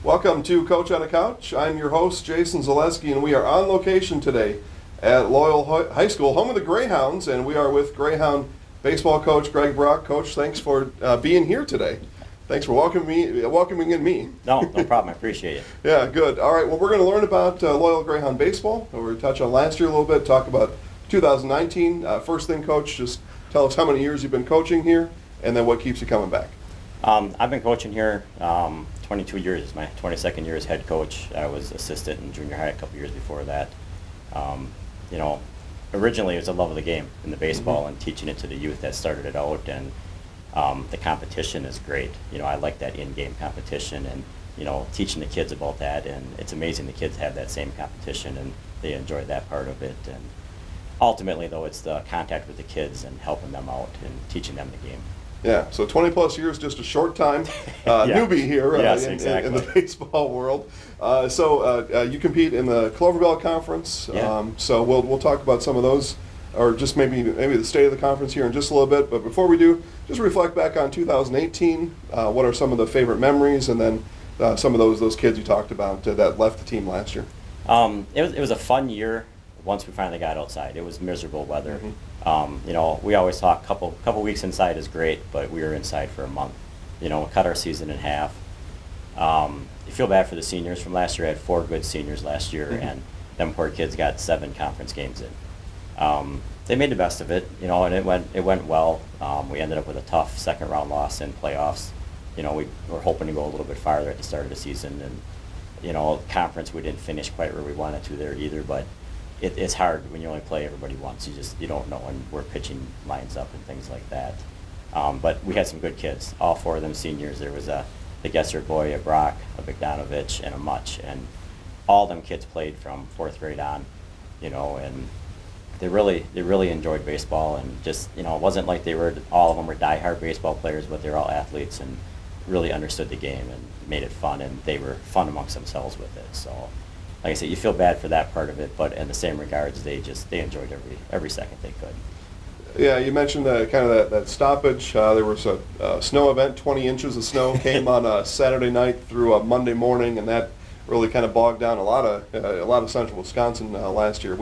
Welcome to Coach on a Couch. I'm your host, Jason Zaleski, and we are on location today at Loyal High School, home of the Greyhounds, and we are with Greyhound baseball coach Greg Brock. Coach, thanks for being here today. Thanks for welcoming in me. No problem. I appreciate it. Yeah, good. All right, well, we're going to learn about Loyal Greyhound baseball. We're going to touch on last year a little bit, talk about 2019. First thing, Coach, just tell us how many years you've been coaching here, and then what keeps you coming back. I've been coaching here 22 years. It's my 22nd year as head coach. I was assistant in junior high a couple years before that. Originally it was a love of the game in the baseball and teaching it to the youth that started it out, and the competition is great. I like that in-game competition and, teaching the kids about that, and it's amazing the kids have that same competition and they enjoy that part of it. And ultimately, though, it's the contact with the kids and helping them out and teaching them the game. Yeah, so 20 plus years, just a short time. Yeah. Newbie here Yes, in exactly. the baseball world. You compete in the Clover Belt Conference. Yeah. So we'll talk about some of those, or just maybe the state of the conference here in just a little bit. But before we do, just reflect back on 2018. What are some of the favorite memories, and then some of those kids you talked about that left the team last year? It was a fun year once we finally got outside. It was miserable weather. We always talk couple weeks inside is great, but we were inside for a month. We cut our season in half. You feel bad for the seniors from last year. I had 4 good seniors last year, and them poor kids got 7 conference games in. They made the best of it, and it went well. We ended up with a tough second round loss in playoffs. We were hoping to go a little bit farther at the start of the season, and conference we didn't finish quite where we wanted to there either, but it's hard when you only play everybody once. You don't know when we're pitching lines up and things like that. But we had some good kids. All 4 of them seniors. There was the Gesser boy, a Brock, a Bogdanovich, and a Much, and all them kids played from 4th grade on. And they really enjoyed baseball, and just it wasn't like all of them were diehard baseball players, but they're all athletes and really understood the game and made it fun, and they were fun amongst themselves with it. So, like I said, you feel bad for that part of it, but in the same regards, they enjoyed every second they could. Yeah, you mentioned kind of that stoppage. There was a snow event. 20 inches of snow came on a Saturday night through a Monday morning, and that really kind of bogged down a lot of Central Wisconsin last year.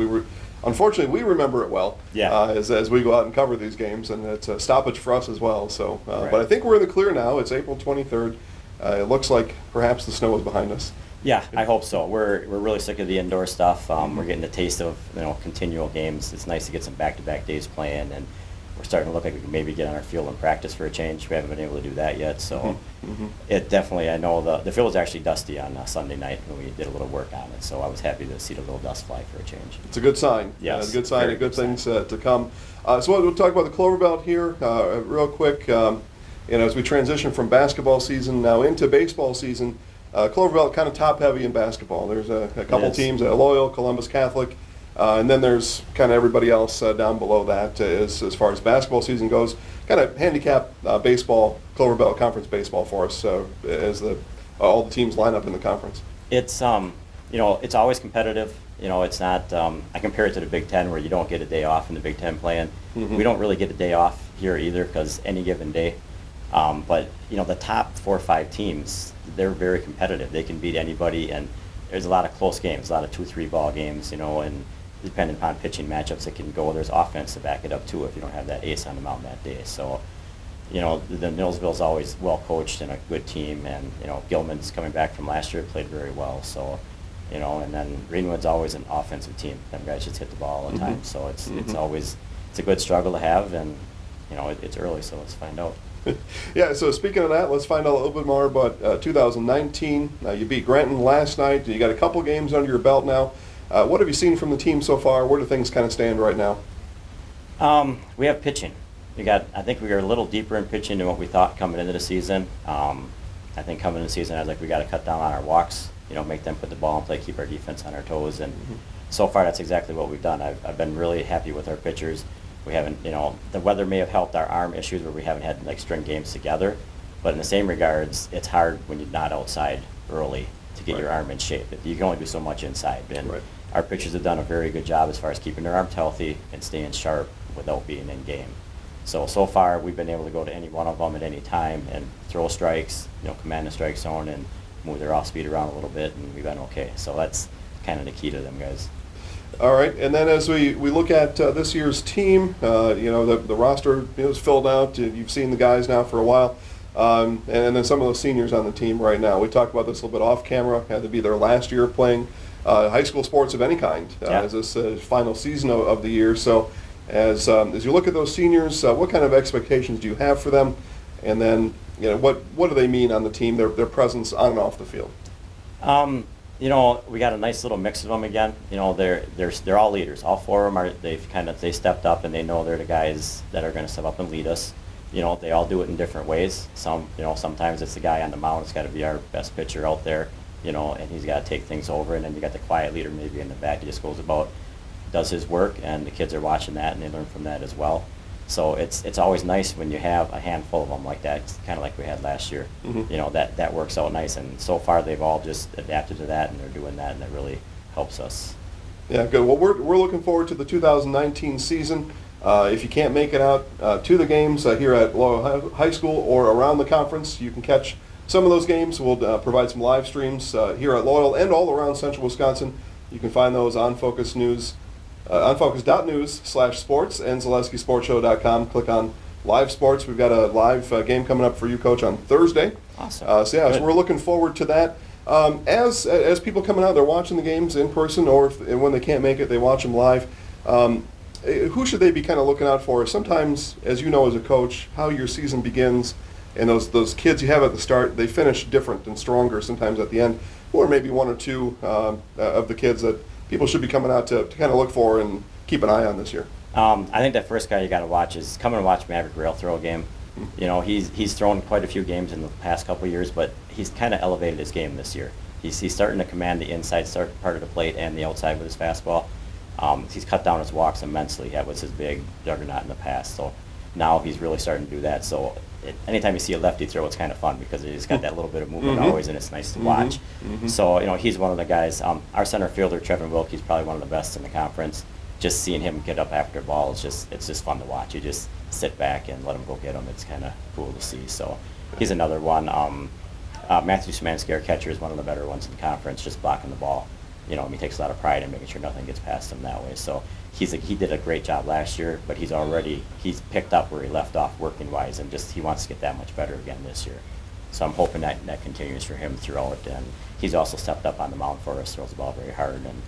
Unfortunately, we remember it well. Yeah. As we go out and cover these games, and it's a stoppage for us as well. So, Right. But I think we're in the clear now. It's April 23rd. It looks like perhaps the snow is behind us. Yeah, I hope so. We're really sick of the indoor stuff. We're getting the taste of continual games. It's nice to get some back-to-back days playing, and we're starting to look like we can maybe get on our field and practice for a change. We haven't been able to do that yet, so it definitely. I know the field was actually dusty on Sunday night when we did a little work on it, so I was happy to see the little dust fly for a change. It's a good sign. Yes, a good sign. very And good good things sign. to come. So we'll talk about the Clover Belt here real quick. As we transition from basketball season now into baseball season. Clover Belt kind of top-heavy in basketball. There's a couple Yes. teams, Loyal, Columbus Catholic, and then there's kind of everybody else down below that as far as basketball season goes. Kind of handicap baseball, Clover Belt Conference baseball for us as all the teams line up in the conference. It's it's always competitive. It's not. I compare it to the Big Ten, where you don't get a day off in the Big Ten playing. We don't really get a day off here either, because any given day. But the top 4 or 5 teams, they're very competitive. They can beat anybody, and there's a lot of close games, a lot of 2-3 ball games, and depending upon pitching matchups, it can go. There's offense to back it up too if you don't have that ace on the mound that day. So, the Millsville's always well coached and a good team, and Gilman's coming back from last year, played very well. So, and then Greenwood's always an offensive team. Them guys just hit the ball all the time. So it's a good struggle to have, and it's early, so let's find out. Yeah, so speaking of that, let's find out a little bit more about 2019. You beat Granton last night. You got a couple games under your belt now. What have you seen from the team so far? Where do things kind of stand right now? We have pitching. I think we are a little deeper in pitching than what we thought coming into the season. I think coming into the season, I was like, we got to cut down on our walks, make them put the ball in play, keep our defense on our toes, and so far that's exactly what we've done. I've been really happy with our pitchers. We haven't, the weather may have helped our arm issues where we haven't had string games together, but in the same regards, it's hard when you're not outside early to get your arm in shape. You can only do so much inside, and our pitchers have done a very good job as far as keeping their arms healthy and staying sharp without being in game. So far we've been able to go to any one of them at any time and throw strikes, command the strike zone, and move their off speed around a little bit, and we've been okay. So that's kind of the key to them guys. All right, and then as we look at this year's team, the roster is filled out. You've seen the guys now for a while, and then some of those seniors on the team right now. We talked about this a little bit off camera. Had to be their last year playing high school sports of any kind as this final season of the year. So as you look at those seniors, what kind of expectations do you have for them? And then what do they mean on the team? Their presence on and off the field. We got a nice little mix of them again. They're all leaders. All four of them they stepped up and they know they're the guys that are going to step up and lead us. They all do it in different ways. Sometimes it's the guy on the mound. It's got to be our best pitcher out there, and he's got to take things over. And then you got the quiet leader maybe in the back. He just goes about, does his work, and the kids are watching that and they learn from that as well. So it's always nice when you have a handful of them like that. It's kind of like we had last year. Mm-hmm. That works out nice, and so far they've all just adapted to that, and they're doing that, and it really helps us. Yeah, good. Well, we're looking forward to the 2019 season. If you can't make it out to the games here at Loyola High School or around the conference, you can catch some of those games. We'll provide some live streams here at Loyola and all around Central Wisconsin. You can find those on Focus News. Unfocus.news/sports and ZaleskiSportsShow.com. Click on live sports. We've got a live game coming up for you, Coach, on Thursday. Awesome. So we're looking forward to that. As people coming out, they're watching the games in person, or when they can't make it, they watch them live. Who should they be kind of looking out for? Sometimes, as you know as a coach, how your season begins, and those kids you have at the start, they finish different and stronger sometimes at the end, or maybe one or two of the kids that people should be coming out to kind of look for and keep an eye on this year. I think the first guy you got to watch is come and watch Maverick Rail throw a game. He's thrown quite a few games in the past couple of years, but he's kind of elevated his game this year. He's starting to command the inside part of the plate and the outside with his fastball. He's cut down his walks immensely. That was his big juggernaut in the past. So now he's really starting to do that. So anytime you see a lefty throw, it's kind of fun because he's got that little bit of movement always, and it's nice to watch. So he's one of the guys. Our center fielder, Trevin Wilkie, is probably one of the best in the conference. Just seeing him get up after a ball, it's just fun to watch. You just sit back and let him go get them. It's kind of cool to see. So he's another one. Matthew Szymanski, our catcher, is one of the better ones in the conference, just blocking the ball. He takes a lot of pride in making sure nothing gets past him that way. So he did a great job last year, but he's picked up where he left off working wise, and he wants to get that much better again this year. So I'm hoping that continues for him throughout. And he's also stepped up on the mound for us, throws the ball very hard, and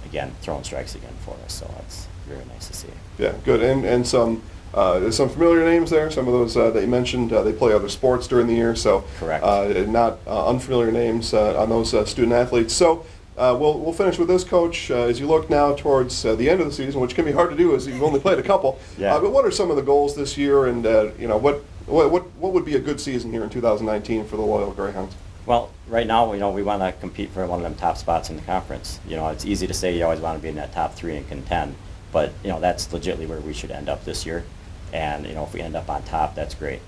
again throwing strikes again for us. So it's very nice to see. Yeah, good. And some familiar names there. Some of those that you mentioned, they play other sports during the year, so correct. Not unfamiliar names on those student athletes. So. We'll finish with this, Coach. As you look now towards the end of the season, which can be hard to do as you've only played a couple. Yeah. But what are some of the goals this year, and what would be a good season here in 2019 for the Loyola Greyhounds? Well, right now, we want to compete for one of them top spots in the conference. It's easy to say you always want to be in that top three and contend, but that's legitimately where we should end up this year. And if we end up on top, that's great.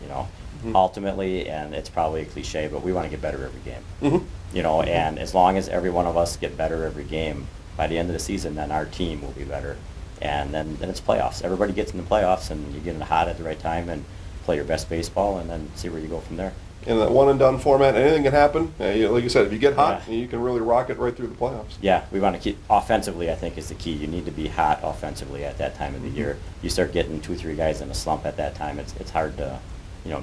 Ultimately, and it's probably a cliche, but we want to get better every game. And as long as every one of us get better every game, by the end of the season, then our team will be better. And then it's playoffs. Everybody gets in the playoffs, and you get in the hot at the right time and play your best baseball, and then see where you go from there. In that one-and-done format, anything can happen. Like you said, if you get hot, you can really rocket right through the playoffs. Yeah, we want to keep offensively. I think is the key. You need to be hot offensively at that time of the year. You start getting 2-3 guys in a slump at that time. It's hard to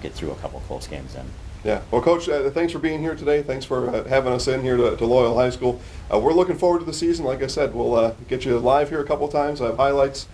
get through a couple close games then. Yeah. Well, Coach, thanks for being here today. Thanks for having us in here to Loyola High School. We're looking forward to the season. Like I said, we'll get you live here a couple times. I have highlights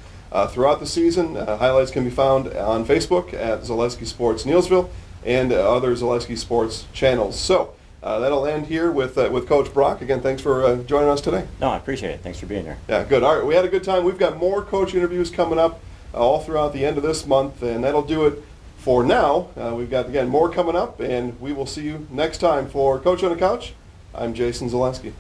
throughout the season. Highlights can be found on Facebook at Zaleski Sports Neilsville and other Zaleski Sports channels. So that'll end here with Coach Brock. Again, thanks for joining us today. No, I appreciate it. Thanks for being here. Yeah, good. All right, we had a good time. We've got more coach interviews coming up all throughout the end of this month, and that'll do it for now. We've got, again, more coming up, and we will see you next time. For Coach on the Couch, I'm Jason Zaleski.